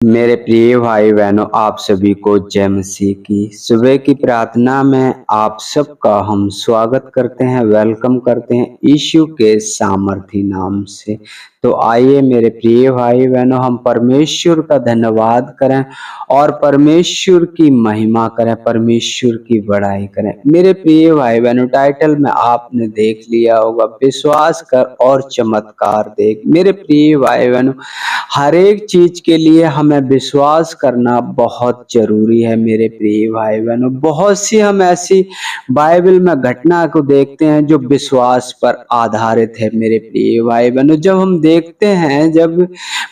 मेरे प्रिय भाई बहनों, आप सभी को जय मसीह की। सुबह की प्रार्थना में आप सबका हम स्वागत करते हैं, वेलकम करते हैं यीशु के सामर्थी नाम से। तो आइए मेरे प्रिय भाई बहनों, हम परमेश्वर का धन्यवाद करें और परमेश्वर की महिमा करें, परमेश्वर की बड़ाई करें। मेरे प्रिय भाई बहनों, टाइटल में आपने देख लिया होगा, विश्वास कर और चमत्कार देख। मेरे प्रिय भाई बहनों, हर एक चीज के लिए हमें विश्वास करना बहुत जरूरी है। मेरे प्रिय भाई बहनों, बहुत सी हम ऐसी बाइबल में घटना को देखते हैं जो विश्वास पर आधारित है। मेरे प्रिय भाई बहनों, जब हम देखते हैं जब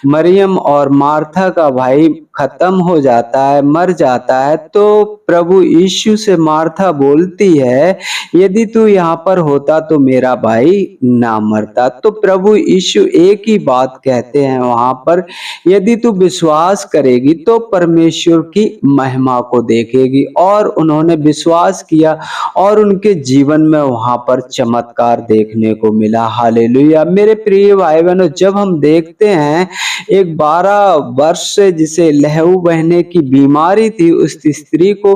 मरियम और मार्था का भाई खत्म हो जाता है, मर जाता है, तो प्रभु यीशु से मार्था बोलती है, यदि तू यहाँ पर होता तो मेरा भाई ना मरता। तो प्रभु यीशु एक ही बात कहते हैं वहां पर, यदि तू विश्वास करेगी तो परमेश्वर की महिमा को देखेगी। और उन्होंने विश्वास किया और उनके जीवन में वहां पर चमत्कार देखने को मिला। हालेलुया। मेरे प्रिय भाई बहनों, जब हम देखते हैं एक 12 वर्ष से जिसे लहू बहने की बीमारी थी, उस स्त्री को,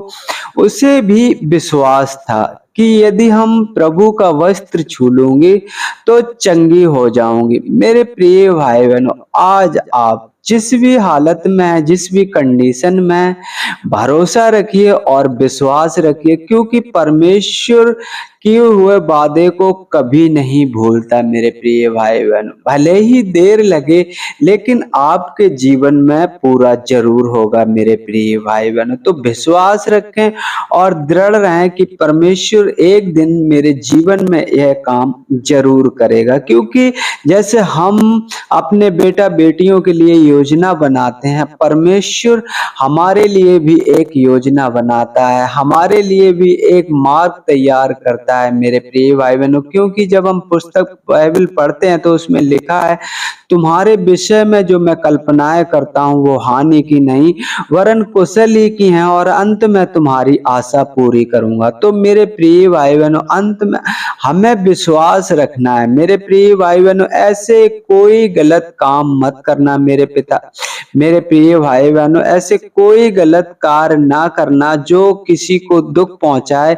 उसे भी विश्वास था कि यदि हम प्रभु का वस्त्र छू लूंगी तो चंगी हो जाऊंगी। मेरे प्रिय भाई बहनों, आज आप जिस भी हालत में है, जिस भी कंडीशन में, भरोसा रखिए और विश्वास रखिए, क्योंकि परमेश्वर किए हुए वादे को कभी नहीं भूलता। मेरे प्रिय भाई बहनों, भले ही देर लगे लेकिन आपके जीवन में पूरा जरूर होगा। मेरे प्रिय भाई बहनों, तो विश्वास रखें और दृढ़ रहें कि परमेश्वर एक दिन मेरे जीवन में यह काम जरूर करेगा। क्योंकि जैसे हम अपने बेटा बेटियों के लिए योजना बनाते हैं, परमेश्वर हमारे लिए भी एक योजना बनाता है, हमारे लिए भी एक मार्ग तैयार करता है। मेरे प्रिय भाई बहनों, क्योंकि जब हम पुस्तक बाइबल पढ़ते हैं तो उसमें लिखा है, तुम्हारे विषय में जो मैं कल्पनाएं करता हूँ वो हानि की नहीं वरन कुशल ही की हैं, और अंत में तुम्हारी आशा पूरी करूंगा। तो मेरे प्रिय भाई बहनों, अंत में हमें विश्वास रखना है। मेरे प्रिय भाई बहनों, ऐसे कोई गलत काम मत करना। मेरे प्रिय भाई बहनों, ऐसे कोई गलत कार्य ना करना जो किसी को दुख पहुंचाए।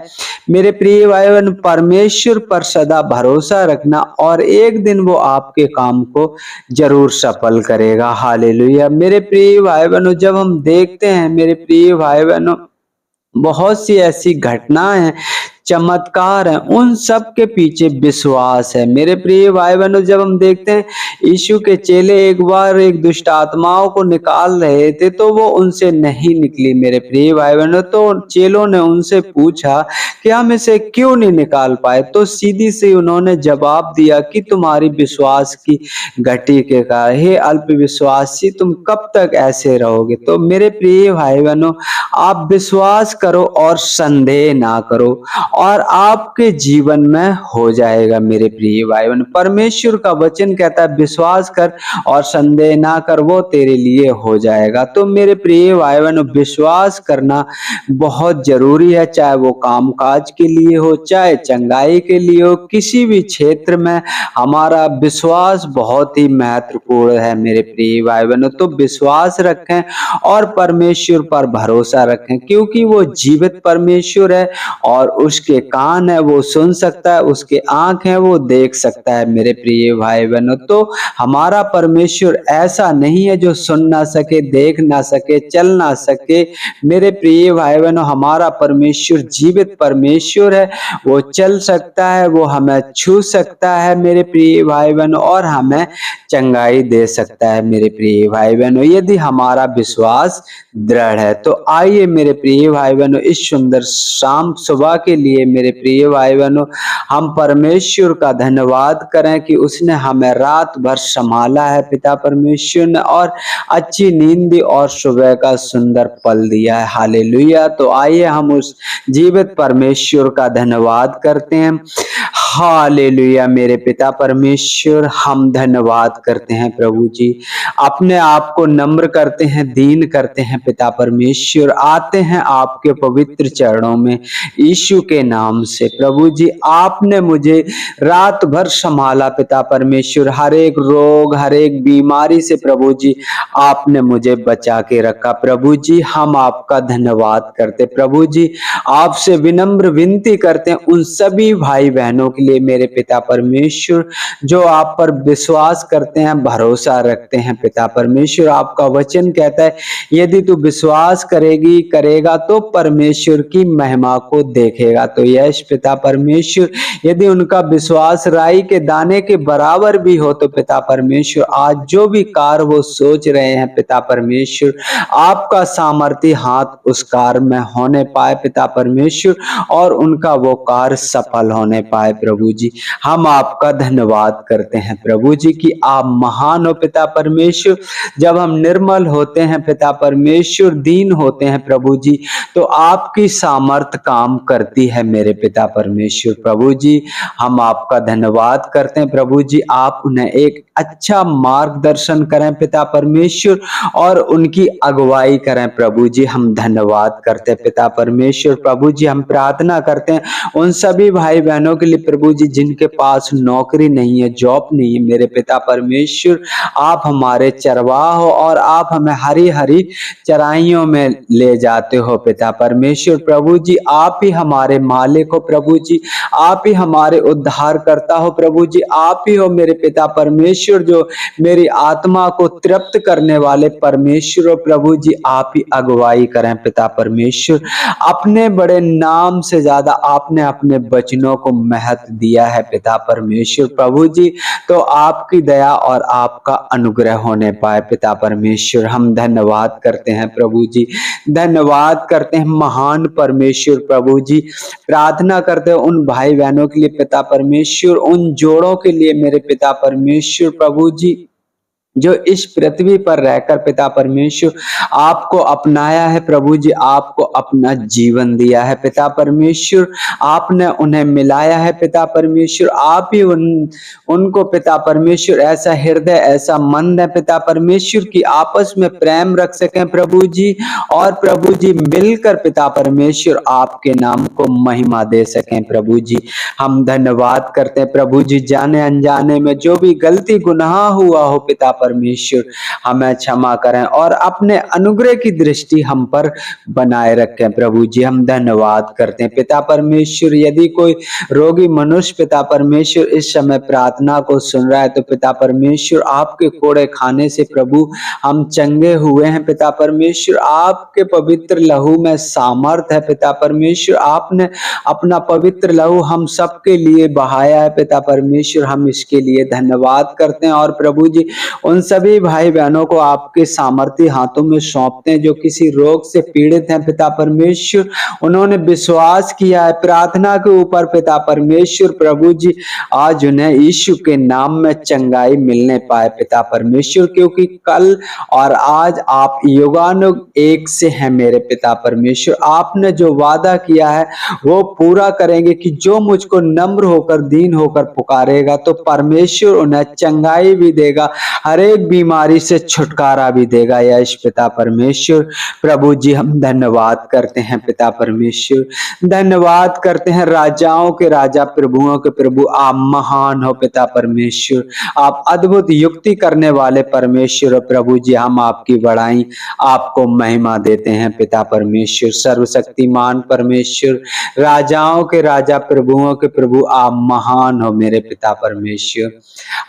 मेरे प्रिय भाई बहनों, परमेश्वर पर सदा भरोसा रखना और एक दिन वो आपके काम को जरूर सफल करेगा। हालेलुया। मेरे प्रिय भाई बहनों, जब हम देखते हैं, मेरे प्रिय भाई बहनों, बहुत सी ऐसी घटनाएं हैं, चमत्कार है, उन सब के पीछे विश्वास है। मेरे प्रिय भाई बहनों, जब हम देखते हैं यीशु के चेले एक बार एक दुष्ट आत्माओं को निकाल रहे थे तो वो उनसे नहीं निकली। मेरे प्रिय भाई बहनों, तो चेलों ने उनसे पूछा कि हम इसे क्यों नहीं निकाल पाए, तो सीधी से उन्होंने जवाब दिया कि तुम्हारी विश्वास की घटी के कारण, हे अल्प विश्वासी, तुम कब तक ऐसे रहोगे। तो मेरे प्रिय भाई बहनों, आप विश्वास करो और संदेह ना करो और आपके जीवन में हो जाएगा। मेरे प्रिय भाई बहन, परमेश्वर का वचन कहता है, विश्वास कर और संदेह ना कर, वो तेरे लिए हो जाएगा। तो मेरे प्रिय भाई बहन, विश्वास करना बहुत जरूरी है, चाहे वो कामकाज के लिए हो, चाहे चंगाई के लिए हो, किसी भी क्षेत्र में हमारा विश्वास बहुत ही महत्वपूर्ण है। मेरे प्रिय भाई बहनों, तो विश्वास रखें और परमेश्वर पर भरोसा रखें, क्योंकि वो जीवित परमेश्वर है और उसके कान है वो सुन सकता है, उसके आंख है वो देख सकता है। मेरे प्रिय भाई बहनों, तो हमारा परमेश्वर ऐसा नहीं है जो सुन ना सके, देख ना सके, चल ना सके। मेरे प्रिय भाई बहनों, हमारा परमेश्वर जीवित परमेश्वर है, वो चल सकता है, वो हमें छू सकता है। मेरे प्रिय भाई बहनों, और हमें चंगाई दे सकता है। मेरे प्रिय भाई बहनों, यदि हमारा विश्वास दृढ़ है। तो आइए मेरे प्रिय भाई बहनों, इस सुंदर शाम सुबह के लिए मेरे प्रिय भाई बहनों, हम परमेश्वर का धन्यवाद करें कि उसने हमें रात भर संभाला है, पिता परमेश्वर ने, और अच्छी नींद दी और सुबह का सुंदर पल दिया है। हालेलुया। तो आइए हम उस जीवित परमेश्वर का धन्यवाद करते हैं। हालेलुया मेरे पिता परमेश्वर, हम धन्यवाद करते हैं प्रभु जी। अपने आप को नम्र करते हैं, दीन करते हैं पिता परमेश्वर, आते हैं आपके पवित्र चरणों में यीशु के नाम से। प्रभु जी आपने मुझे रात भर संभाला पिता परमेश्वर, हर एक रोग हर एक बीमारी से प्रभु जी आपने मुझे बचा के रखा। प्रभु जी हम आपका धन्यवाद करते प्रभु जी, आपसे विनम्र विनती करते हैं उन सभी भाई बहनों के लिए मेरे पिता परमेश्वर जो आप पर विश्वास करते हैं, भरोसा रखते हैं पिता परमेश्वर। आपका वचन कहता है यदि तू विश्वास करेगा तो परमेश्वर की महिमा को देखेगा। तो यश पिता परमेश्वर, यदि उनका विश्वास राई के दाने के बराबर भी हो तो पिता परमेश्वर आज जो भी कार्य वो सोच रहे हैं पिता परमेश्वर, आपका सामर्थ्य हाथ उस कार्य में होने पाए पिता परमेश्वर, और उनका वो कार्य सफल होने पाए। प्रभु जी हम आपका धन्यवाद करते हैं प्रभु जी कि आप महान हो पिता परमेश्वर। जब हम निर्मल होते हैं पिता परमेश्वर, दीन होते हैं प्रभु जी, तो आपकी सामर्थ काम करती है मेरे पिता परमेश्वर। प्रभु जी हम आपका धन्यवाद करते हैं प्रभु जी, आप उन्हें एक अच्छा मार्गदर्शन करें पिता परमेश्वर और उनकी अगुवाई करें प्रभु जी। हम धन्यवाद करते हैं पिता परमेश्वर। प्रभु जी हम प्रार्थना करते हैं उन सभी भाई बहनों के लिए प्रभु जी जिनके पास नौकरी नहीं है, जॉब नहीं है मेरे पिता परमेश्वर, आप हमारे चरवाह हो और आप हमें हरी हरी चराइयों में ले जाते हो पिता परमेश्वर। प्रभु जी आप ही हमारे मालिक हो प्रभु जी, आप ही हमारे उद्धार करता हो प्रभु जी, आप ही हो मेरे पिता परमेश्वर जो मेरी आत्मा को तृप्त करने वाले परमेश्वर हो। प्रभु जी आप ही अगुवाई करें पिता परमेश्वर। अपने बड़े नाम से ज्यादा आपने अपने वचनों को महत्व दिया है पिता परमेश्वर प्रभु जी, तो आपकी दया और आपका अनुग्रह होने पाए पिता परमेश्वर। हम धन्यवाद करते हैं प्रभु जी, धन्यवाद करते हैं महान परमेश्वर प्रभु जी। प्रार्थना करते हैं उन भाई बहनों के लिए पिता परमेश्वर, उन जोड़ों के लिए मेरे पिता परमेश्वर प्रभु जी जो इस पृथ्वी पर रहकर पिता परमेश्वर आपको अपनाया है प्रभु जी, आपको अपना जीवन दिया है पिता परमेश्वर, आपने उन्हें मिलाया है पिता परमेश्वर। आप ही उनको पिता परमेश्वर ऐसा हृदय ऐसा मन है पिता परमेश्वर की आपस में प्रेम रख सकें प्रभु जी, और प्रभु जी मिलकर पिता परमेश्वर आपके नाम को महिमा दे सकें प्रभु जी। हम धन्यवाद करते हैं प्रभु जी, जाने अनजाने में जो भी गलती गुनाह हुआ हो पिता परमेश्वर हमें क्षमा करें और अपने अनुग्रह की दृष्टि हम पर बनाए रखें प्रभु जी। हम धन्यवाद करते हैं पिता परमेश्वर, यदि कोई रोगी मनुष्य पिता परमेश्वर इस समय प्रार्थना को सुन रहा है तो पिता परमेश्वर आपके कोड़े खाने से प्रभु हम चंगे हुए हैं पिता परमेश्वर। आपके पवित्र लहू में सामर्थ है पिता परमेश्वर, आपने अपना पवित्र लहू हम सबके लिए बहाया है पिता परमेश्वर। हम इसके लिए धन्यवाद करते हैं और प्रभु जी उन सभी भाई बहनों को आपके सामर्थ्य हाथों में सौंपते हैं जो किसी रोग से पीड़ित हैं पिता परमेश्वर। उन्होंने विश्वास किया है प्रार्थना के ऊपर पिता परमेश्वर प्रभु जी, आज उन्हें यीशु के नाम में चंगाई मिलने पाए पिता परमेश्वर, क्योंकि कल और आज आप युगानुग एक से हैं मेरे पिता परमेश्वर। आपने जो वादा किया है वो पूरा करेंगे कि जो मुझको नम्र होकर दीन होकर पुकारेगा तो परमेश्वर उन्हें चंगाई भी देगा, हर एक बीमारी से छुटकारा भी देगा। यश पिता परमेश्वर प्रभु जी हम धन्यवाद करते हैं पिता परमेश्वर, धन्यवाद करते हैं राजाओं के राजा प्रभुओं के प्रभु, आप महान हो पिता परमेश्वर, आप अद्भुत युक्ति करने वाले परमेश्वर प्रभु जी। हम आपकी बड़ाई आपको महिमा देते हैं पिता परमेश्वर, सर्वशक्तिमान परमेश्वर, राजाओं के राजा प्रभुओं के प्रभु, आप महान हो मेरे पिता परमेश्वर।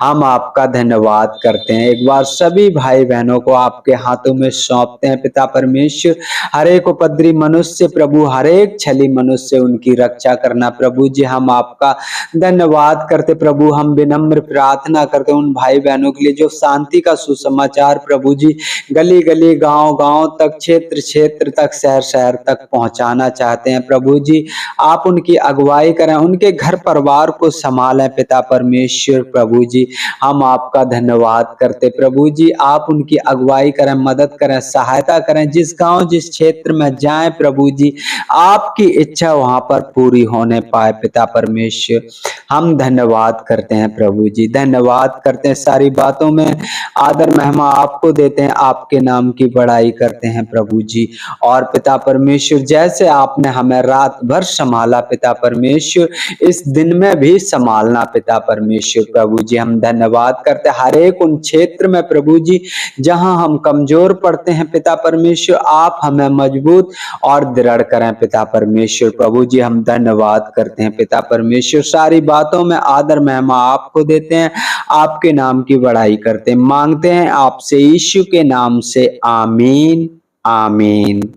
हम आपका धन्यवाद करते हैं। एक बार सभी भाई बहनों को आपके हाथों में सौंपते हैं पिता परमेश्वर। हर एक उपद्रवी मनुष्य प्रभु, हर एक छली मनुष्य उनकी रक्षा करना प्रभु जी। हम आपका धन्यवाद करते प्रभु, हम विनम्र प्रार्थना करते उन भाई बहनों के लिए जो शांति का सुसमाचार प्रभु जी गली गली गांव गांव तक क्षेत्र क्षेत्र तक शहर शहर तक पहुंचाना चाहते हैं प्रभु जी। आप उनकी अगुवाई करें, उनके घर परिवार को संभालें पिता परमेश्वर प्रभु जी। हम आपका धन्यवाद करते करते प्रभु जी, आप उनकी अगुवाई करें, मदद करें, सहायता करें। जिस गांव जिस क्षेत्र में जाएं प्रभु जी, आपकी इच्छा वहां पर पूरी होने पाए पिता परमेश्वर। हम धन्यवाद करते हैं प्रभु जी, धन्यवाद करते हैं। सारी बातों में आदर महिमा आपको देते हैं, आपके नाम की बड़ाई करते हैं प्रभु जी। और पिता परमेश्वर, जैसे आपने हमें रात भर संभाला पिता परमेश्वर, इस दिन में भी संभालना पिता परमेश्वर। प्रभु जी हम धन्यवाद करते हैं हर एक उन क्षेत्र में प्रभु जी जहां हम कमजोर पड़ते हैं पिता परमेश्वर, आप हमें मजबूत और दृढ़ करें पिता परमेश्वर। प्रभु जी हम धन्यवाद करते हैं पिता परमेश्वर। सारी बातों में आदर महिमा आपको देते हैं, आपके नाम की बड़ाई करते हैं, मांगते हैं आपसे यीशु के नाम से, आमीन आमीन।